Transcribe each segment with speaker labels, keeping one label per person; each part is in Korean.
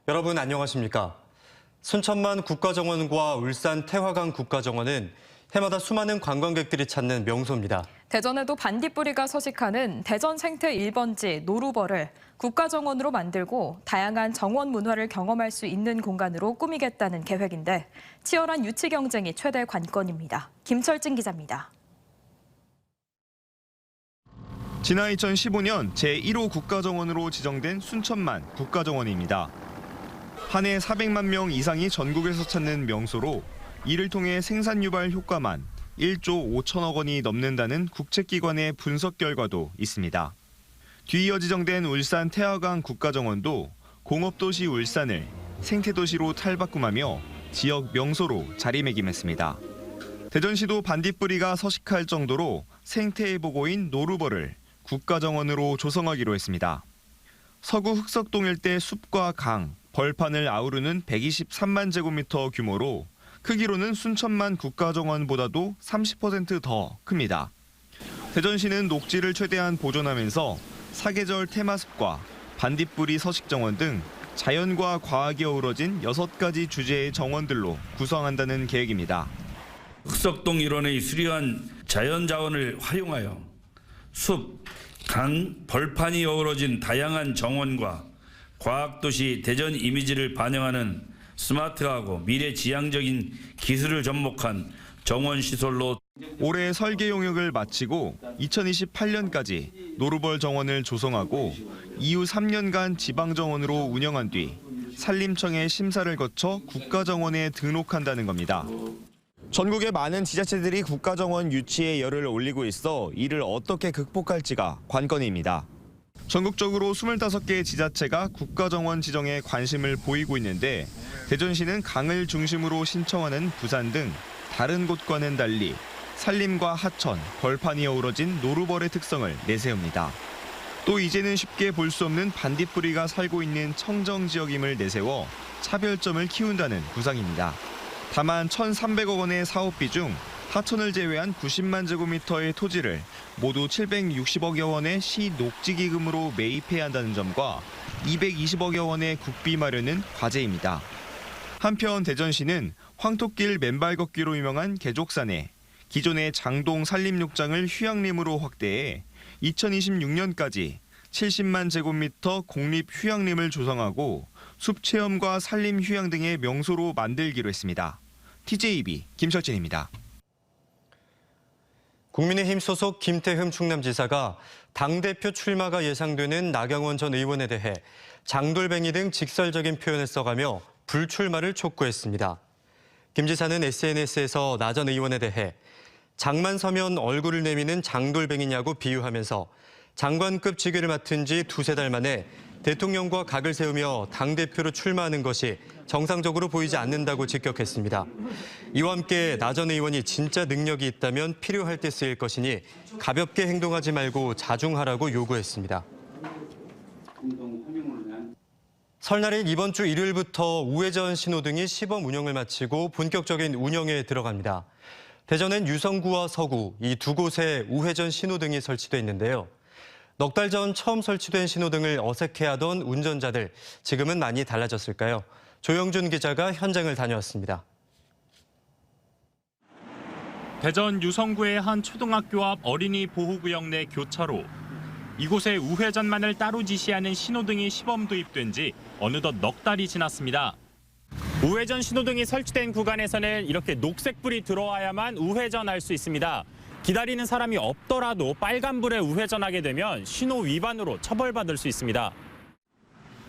Speaker 1: 여러분 안녕하십니까? 순천만 국가정원과 울산 태화강 국가정원은 해마다 수많은 관광객들이 찾는 명소입니다.
Speaker 2: 대전에도 반딧불이가 서식하는 대전 생태 1번지 노루버를 국가정원으로 만들고 다양한 정원 문화를 경험할 수 있는 공간으로 꾸미겠다는 계획인데 치열한 유치 경쟁이 최대 관건입니다. 김철진 기자입니다.
Speaker 3: 지난 2015년 제1호 국가정원으로 지정된 순천만 국가정원입니다. 한 해 400만 명 이상이 전국에서 찾는 명소로 이를 통해 생산 유발 효과만 1조 5천억 원이 넘는다는 국책기관의 분석 결과도 있습니다. 뒤이어 지정된 울산 태화강 국가정원도 공업도시 울산을 생태도시로 탈바꿈하며 지역 명소로 자리매김했습니다. 대전시도 반딧불이가 서식할 정도로 생태의 보고인 노루버를 국가정원으로 조성하기로 했습니다. 서구 흑석동 일대 숲과 강, 벌판을 아우르는 123만 제곱미터 규모로 크기로는 순천만 국가정원보다도 30% 더 큽니다. 대전시는 녹지를 최대한 보존하면서 사계절 테마숲과 반딧불이 서식정원 등 자연과 과학이 어우러진 6가지 주제의 정원들로 구성한다는 계획입니다.
Speaker 4: 흑석동 일원의 수려한 자연자원을 활용하여 숲, 강, 벌판이 어우러진 다양한 정원과 과학도시 대전 이미지를 반영하는 스마트하고 미래지향적인 기술을 접목한 정원시설로
Speaker 3: 올해 설계 용역을 마치고 2028년까지 노루벌 정원을 조성하고 이후 3년간 지방정원으로 운영한 뒤 산림청의 심사를 거쳐 국가정원에 등록한다는 겁니다. 전국의 많은 지자체들이 국가정원 유치에 열을 올리고 있어 이를 어떻게 극복할지가 관건입니다. 전국적으로 25개 지자체가 국가정원 지정에 관심을 보이고 있는데 대전시는 강을 중심으로 신청하는 부산 등 다른 곳과는 달리 산림과 하천, 벌판이 어우러진 노루벌의 특성을 내세웁니다. 또 이제는 쉽게 볼 수 없는 반딧불이가 살고 있는 청정 지역임을 내세워 차별점을 키운다는 구상입니다. 다만 1,300억 원의 사업비 중 하천을 제외한 90만 제곱미터의 토지를 모두 760억여 원의 시 녹지기금으로 매입해야 한다는 점과 220억여 원의 국비 마련은 과제입니다. 한편 대전시는 황토길 맨발 걷기로 유명한 개족산에 기존의 장동 산림욕장을 휴양림으로 확대해 2026년까지 70만 제곱미터 공립 휴양림을 조성하고 숲체험과 산림 휴양 등의 명소로 만들기로 했습니다. TJB 김철진입니다.
Speaker 1: 국민의힘 소속 김태흠 충남지사가 당대표 출마가 예상되는 나경원 전 의원에 대해 장돌뱅이 등 직설적인 표현을 써가며 불출마를 촉구했습니다. 김 지사는 SNS에서 나 전 의원에 대해 장만 서면 얼굴을 내미는 장돌뱅이냐고 비유하면서 장관급 직위를 맡은 지 2-3달 만에 대통령과 각을 세우며 당대표로 출마하는 것이 정상적으로 보이지 않는다고 직격했습니다. 이와 함께 나 전 의원이 진짜 능력이 있다면 필요할 때 쓰일 것이니 가볍게 행동하지 말고 자중하라고 요구했습니다. 설날인 이번 주 일요일부터 우회전 신호등이 시범 운영을 마치고 본격적인 운영에 들어갑니다. 대전엔 유성구와 서구 이 두 곳에 우회전 신호등이 설치돼 있는데요. 넉 달 전 처음 설치된 신호등을 어색해하던 운전자들, 지금은 많이 달라졌을까요? 조영준 기자가 현장을 다녀왔습니다.
Speaker 5: 대전 유성구의 한 초등학교 앞 어린이 보호구역 내 교차로. 이곳에 우회전만을 따로 지시하는 신호등이 시범 도입된 지 어느덧 넉 달이 지났습니다. 우회전 신호등이 설치된 구간에서는 이렇게 녹색불이 들어와야만 우회전할 수 있습니다. 기다리는 사람이 없더라도 빨간불에 우회전하게 되면 신호 위반으로 처벌받을 수 있습니다.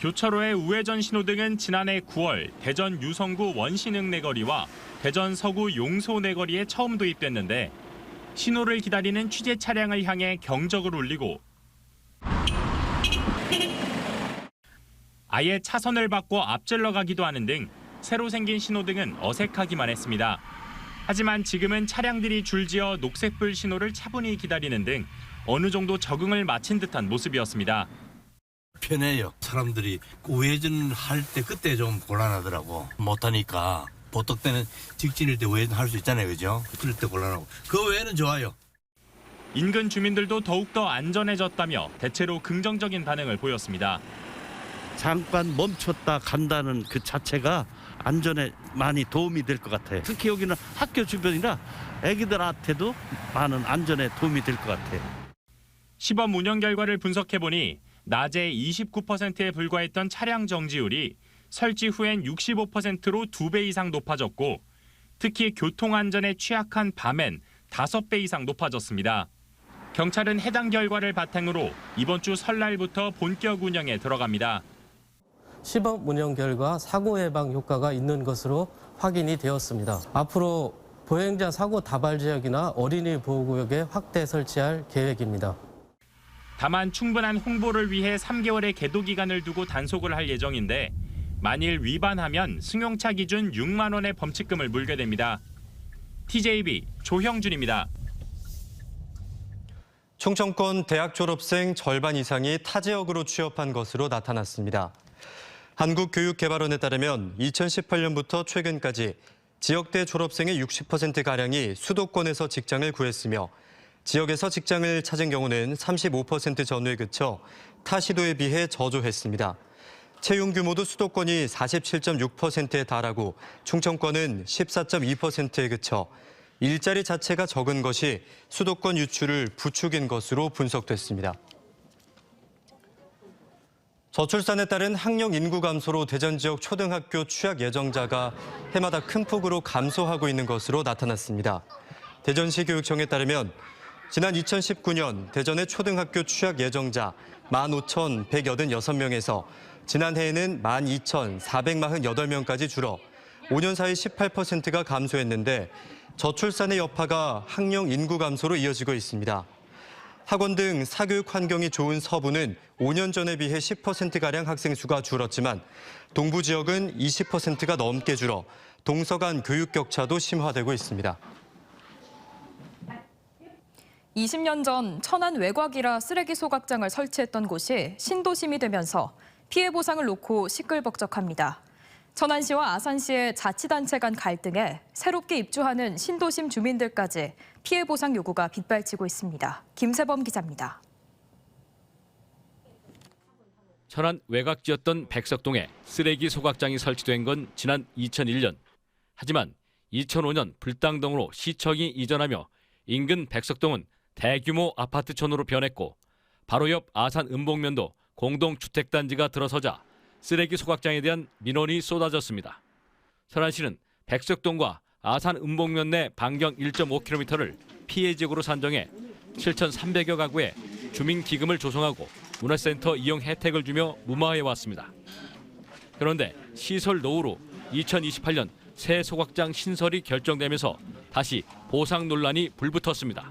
Speaker 5: 교차로의 우회전 신호등은 지난해 9월 대전 유성구 원신흥 내거리와 대전 서구 용소 내거리에 처음 도입됐는데 신호를 기다리는 취재 차량을 향해 경적을 울리고 아예 차선을 바꿔 앞질러 가기도 하는 등 새로 생긴 신호등은 어색하기만 했습니다. 하지만 지금은 차량들이 줄지어 녹색불 신호를 차분히 기다리는 등 어느 정도 적응을 마친 듯한 모습이었습니다.
Speaker 6: 편해요. 사람들이 우회전할 때 그때 좀 곤란하더라고. 못하니까 보통 때는 직진일 때 우회전할 수 있잖아요. 그죠? 그럴 때 곤란하고. 그 외에는 좋아요.
Speaker 5: 인근 주민들도 더욱더 안전해졌다며 대체로 긍정적인 반응을 보였습니다.
Speaker 7: 잠깐 멈췄다 간다는 그 자체가 안전에 많이 도움이 될 것 같아요. 특히 여기는 학교 주변이라 애기들한테도 많은 안전에 도움이 될 것 같아요.
Speaker 5: 시범 운영 결과를 분석해보니 낮에 29%에 불과했던 차량 정지율이 설치 후엔 65%로 2배 이상 높아졌고 특히 교통안전에 취약한 밤엔 5배 이상 높아졌습니다. 경찰은 해당 결과를 바탕으로 이번 주 설날부터 본격 운영에 들어갑니다.
Speaker 8: 시범 운영 결과 사고 예방 효과가 있는 것으로 확인이 되었습니다. 앞으로 보행자 사고 다발 지역이나 어린이 보호구역에 확대 설치할 계획입니다.
Speaker 5: 다만 충분한 홍보를 위해 3개월의 계도 기간을 두고 단속을 할 예정인데 만일 위반하면 승용차 기준 6만 원의 범칙금을 물게 됩니다. TJB 조형준입니다.
Speaker 1: 충청권 대학 졸업생 절반 이상이 타 지역으로 취업한 것으로 나타났습니다. 한국교육개발원에 따르면 2018년부터 최근까지 지역대 졸업생의 60%가량이 수도권에서 직장을 구했으며 지역에서 직장을 찾은 경우는 35% 전후에 그쳐 타 시도에 비해 저조했습니다. 채용 규모도 수도권이 47.6%에 달하고 충청권은 14.2%에 그쳐 일자리 자체가 적은 것이 수도권 유출을 부추긴 것으로 분석됐습니다. 저출산에 따른 학령 인구 감소로 대전 지역 초등학교 취약 예정자가 해마다 큰 폭으로 감소하고 있는 것으로 나타났습니다. 대전시 교육청에 따르면 지난 2019년 대전의 초등학교 취약 예정자 15,186명에서 지난해에는 12,448명까지 줄어 5년 사이 18%가 감소했는데 저출산의 여파가 학령 인구 감소로 이어지고 있습니다. 학원 등 사교육 환경이 좋은 서부는 5년 전에 비해 10%가량 학생 수가 줄었지만 동부 지역은 20%가 넘게 줄어 동서 간 교육 격차도 심화되고 있습니다.
Speaker 2: 20년 전 천안 외곽이라 쓰레기 소각장을 설치했던 곳이 신도심이 되면서 피해 보상을 놓고 시끌벅적합니다. 천안시와 아산시의 자치단체 간 갈등에 새롭게 입주하는 신도심 주민들까지 피해 보상 요구가 빗발치고 있습니다. 김세범 기자입니다.
Speaker 9: 천안 외곽지였던 백석동에 쓰레기 소각장이 설치된 건 지난 2001년. 하지만 2005년 불당동으로 시청이 이전하며 인근 백석동은 대규모 아파트촌으로 변했고 바로 옆 아산 은봉면도 공동주택단지가 들어서자 쓰레기 소각장에 대한 민원이 쏟아졌습니다. 천안시는 백석동과 아산 은봉면 내 반경 1.5km를 피해 지역으로 산정해 7,300여 가구에 주민기금을 조성하고 문화센터 이용 혜택을 주며 무마해왔습니다. 그런데 시설 노후로 2028년 새 소각장 신설이 결정되면서 다시 보상 논란이 불붙었습니다.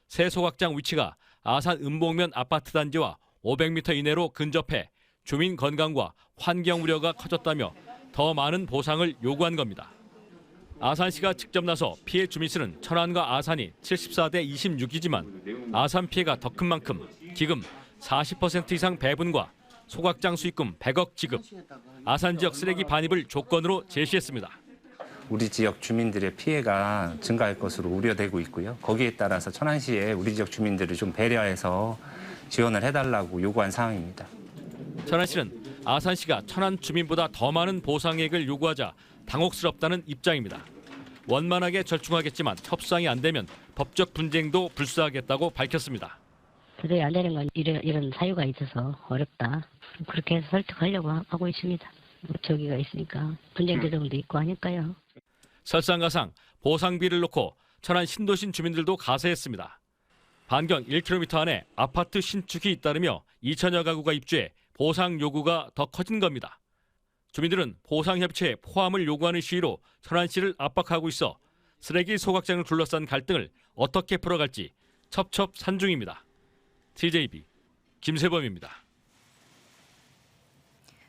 Speaker 9: 새 소각장 위치가 아산 은봉면 아파트 단지와 500m 이내로 근접해 주민 건강과 환경 우려가 커졌다며 더 많은 보상을 요구한 겁니다. 아산시가 직접 나서 피해 주민 수는 천안과 아산이 74대 26이지만 아산 피해가 더 큰 만큼 기금 40% 이상 배분과 소각장 수익금 100억 지급, 아산 지역 쓰레기 반입을 조건으로 제시했습니다.
Speaker 10: 우리 지역 주민들의 피해가 증가할 것으로 우려되고 있고요. 거기에 따라서 천안시에 우리 지역 주민들을 좀 배려해서 지원을 해달라고 요구한 사항입니다.
Speaker 9: 천안시는 아산시가 천안 주민보다 더 많은 보상액을 요구하자 당혹스럽다는 입장입니다. 원만하게 절충하겠지만 협상이 안 되면 법적 분쟁도 불사하겠다고 밝혔습니다.
Speaker 11: 도저히 안 되는 건 이런 사유가 있어서 어렵다. 그렇게 해서 설득하려고 하고 있습니다. 저기가 있으니까 분쟁 조정도 있고 하니까요.
Speaker 9: 설상가상 보상비를 놓고 천안 신도심 주민들도 가세했습니다. 반경 1km 안에 아파트 신축이 잇따르며 2천여 가구가 입주해 보상 요구가 더 커진 겁니다. 주민들은 보상협체에 포함을 요구하는 시위로 천안시를 압박하고 있어 쓰레기 소각장을 둘러싼 갈등을 어떻게 풀어갈지 첩첩산중입니다. TJB 김세범입니다.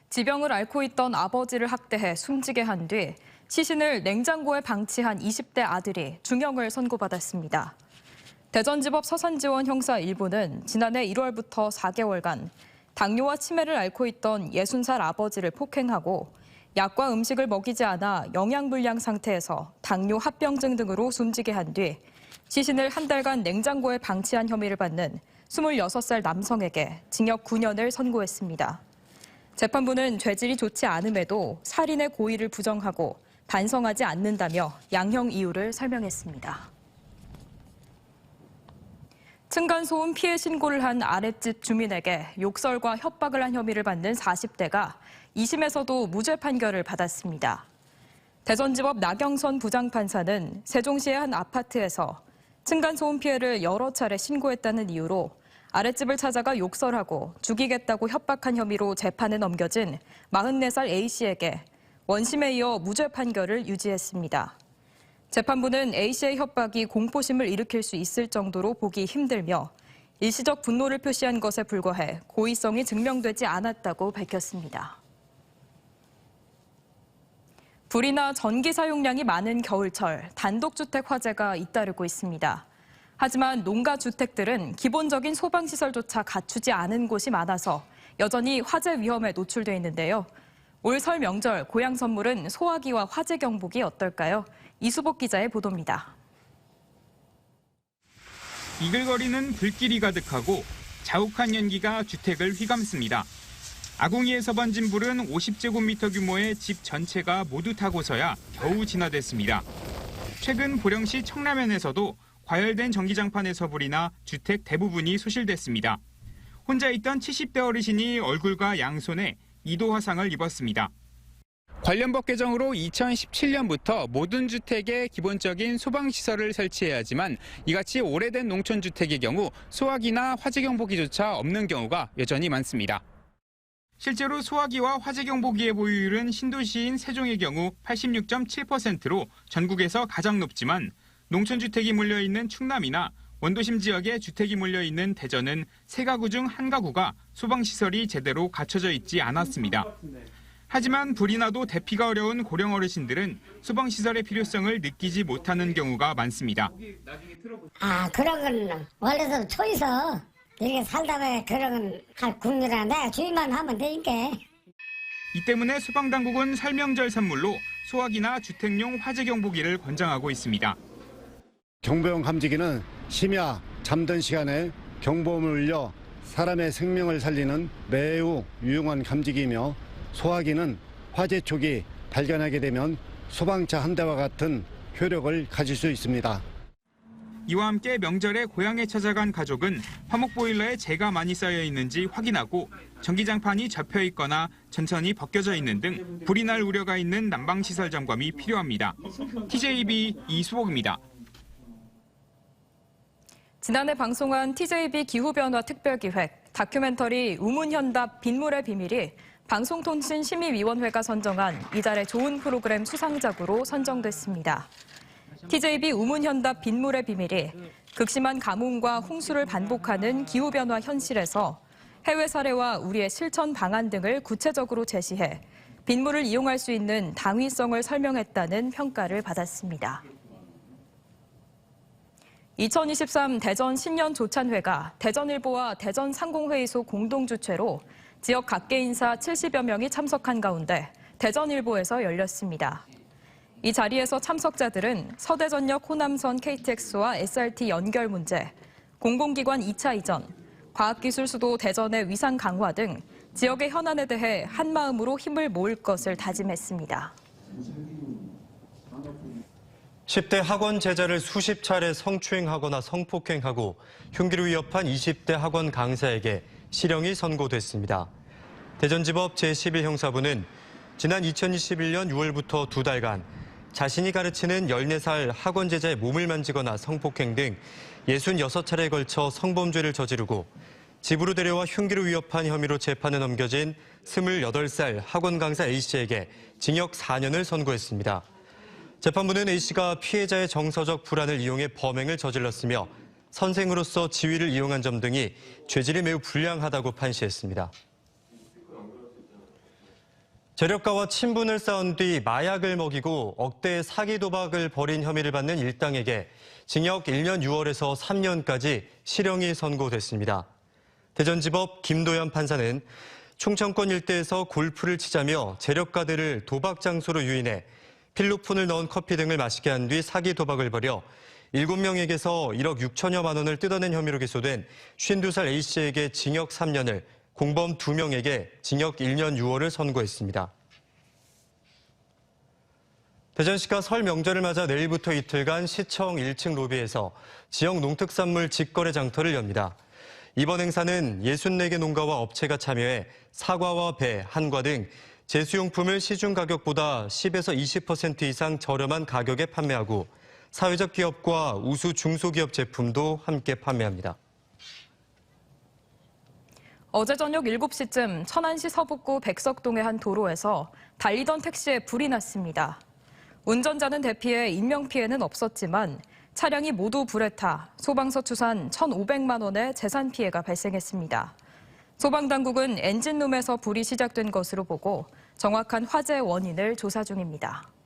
Speaker 2: 지병을 앓고 있던 아버지를 학대해 숨지게 한 뒤 시신을 냉장고에 방치한 20대 아들이 중형을 선고받았습니다. 대전지법 서산지원 형사 1부는 지난해 1월부터 4개월간 당뇨와 치매를 앓고 있던 60살 아버지를 폭행하고 약과 음식을 먹이지 않아 영양불량 상태에서 당뇨 합병증 등으로 숨지게 한 뒤 시신을 한 달간 냉장고에 방치한 혐의를 받는 26살 남성에게 징역 9년을 선고했습니다. 재판부는 죄질이 좋지 않음에도 살인의 고의를 부정하고 반성하지 않는다며 양형 이유를 설명했습니다. 층간소음 피해 신고를 한 아랫집 주민에게 욕설과 협박을 한 혐의를 받는 40대가 2심에서도 무죄 판결을 받았습니다. 대전지법 나경선 부장판사는 세종시의 한 아파트에서 층간소음 피해를 여러 차례 신고했다는 이유로 아랫집을 찾아가 욕설하고 죽이겠다고 협박한 혐의로 재판에 넘겨진 44살 A씨에게 원심에 이어 무죄 판결을 유지했습니다. 재판부는 A씨의 협박이 공포심을 일으킬 수 있을 정도로 보기 힘들며 일시적 분노를 표시한 것에 불과해 고의성이 증명되지 않았다고 밝혔습니다. 불이나 전기 사용량이 많은 겨울철 단독주택 화재가 잇따르고 있습니다. 하지만 농가주택들은 기본적인 소방시설조차 갖추지 않은 곳이 많아서 여전히 화재 위험에 노출돼 있는데요. 올 설 명절 고향 선물은 소화기와 화재 경보기 어떨까요? 이수복 기자의 보도입니다.
Speaker 12: 이글거리는 불길이 가득하고 자욱한 연기가 주택을 휘감습니다. 아궁이에서 번진 불은 50제곱미터 규모의 집 전체가 모두 타고서야 겨우 진화됐습니다. 최근 보령시 청라면에서도 과열된 전기장판에서 불이 나 주택 대부분이 소실됐습니다. 혼자 있던 70대 어르신이 얼굴과 양손에 2도 화상을 입었습니다. 관련 법 개정으로 2017년부터 모든 주택에 기본적인 소방시설을 설치해야 하지만 이같이 오래된 농촌주택의 경우 소화기나 화재경보기조차 없는 경우가 여전히 많습니다. 실제로 소화기와 화재경보기의 보유율은 신도시인 세종의 경우 86.7%로 전국에서 가장 높지만 농촌주택이 몰려있는 충남이나 원도심 지역에 주택이 몰려있는 대전은 3가구 중 1가구가 소방시설이 제대로 갖춰져 있지 않았습니다. 하지만 불이 나도 대피가 어려운 고령 어르신들은 소방시설의 필요성을 느끼지 못하는 경우가 많습니다.
Speaker 13: 그런 건 원래도 초에서 이렇게 살다 보면 그런 건 할 국리라 내가 주의만 하면 되니까.
Speaker 12: 이 때문에 소방당국은 설명절 선물로 소화기나 주택용 화재경보기를 권장하고 있습니다.
Speaker 14: 경보용 감지기는 심야 잠든 시간에 경보음을 울려 사람의 생명을 살리는 매우 유용한 감지기이며 소화기는 화재 초기 발견하게 되면 소방차 한 대와 같은 효력을 가질 수 있습니다.
Speaker 12: 이와 함께 명절에 고향에 찾아간 가족은 화목보일러에 재가 많이 쌓여 있는지 확인하고 전기장판이 접혀 있거나 전선이 벗겨져 있는 등 불이 날 우려가 있는 난방시설 점검이 필요합니다. TJB 이수복입니다.
Speaker 2: 지난해 방송한 TJB 기후변화 특별기획 다큐멘터리 우문현답 빗물의 비밀이 방송통신심의위원회가 선정한 이달의 좋은 프로그램 수상작으로 선정됐습니다. TJB 우문현답 빗물의 비밀이 극심한 가뭄과 홍수를 반복하는 기후변화 현실에서 해외 사례와 우리의 실천 방안 등을 구체적으로 제시해 빗물을 이용할 수 있는 당위성을 설명했다는 평가를 받았습니다. 2023 대전 신년 조찬회가 대전일보와 대전상공회의소 공동주최로 지역 각계 인사 70여 명이 참석한 가운데 대전일보에서 열렸습니다. 이 자리에서 참석자들은 서대전역 호남선 KTX와 SRT 연결 문제, 공공기관 2차 이전, 과학기술 수도 대전의 위상 강화 등 지역의 현안에 대해 한마음으로 힘을 모을 것을 다짐했습니다.
Speaker 1: 10대 학원 제자를 수십 차례 성추행하거나 성폭행하고 흉기로 위협한 20대 학원 강사에게 실형이 선고됐습니다. 대전지법 제11형사부는 지난 2021년 6월부터 2달간 자신이 가르치는 14살 학원 제자의 몸을 만지거나 성폭행 등 66차례에 걸쳐 성범죄를 저지르고 집으로 데려와 흉기로 위협한 혐의로 재판에 넘겨진 28살 학원 강사 A씨에게 징역 4년을 선고했습니다. 재판부는 A씨가 피해자의 정서적 불안을 이용해 범행을 저질렀으며 선생으로서 지위를 이용한 점 등이 죄질이 매우 불량하다고 판시했습니다. 재력가와 친분을 쌓은 뒤 마약을 먹이고 억대의 사기 도박을 벌인 혐의를 받는 일당에게 징역 1년 6월에서 3년까지 실형이 선고됐습니다. 대전지법 김도연 판사는 충청권 일대에서 골프를 치자며 재력가들을 도박 장소로 유인해 필로폰을 넣은 커피 등을 마시게 한 뒤 사기 도박을 벌여 7명에게서 1억 6천여만 원을 뜯어낸 혐의로 기소된 52살 A씨에게 징역 3년을, 공범 2명에게 징역 1년 6월을 선고했습니다. 대전시가 설 명절을 맞아 내일부터 이틀간 시청 1층 로비에서 지역 농특산물 직거래 장터를 엽니다. 이번 행사는 64개 농가와 업체가 참여해 사과와 배, 한과 등 제수용품을 시중 가격보다 10에서 20% 이상 저렴한 가격에 판매하고 사회적 기업과 우수 중소기업 제품도 함께 판매합니다.
Speaker 2: 어제 저녁 7시쯤 천안시 서북구 백석동의 한 도로에서 달리던 택시에 불이 났습니다. 운전자는 대피해 인명피해는 없었지만 차량이 모두 불에 타 소방서 추산 1,500만 원의 재산 피해가 발생했습니다. 소방당국은 엔진룸에서 불이 시작된 것으로 보고 정확한 화재 원인을 조사 중입니다.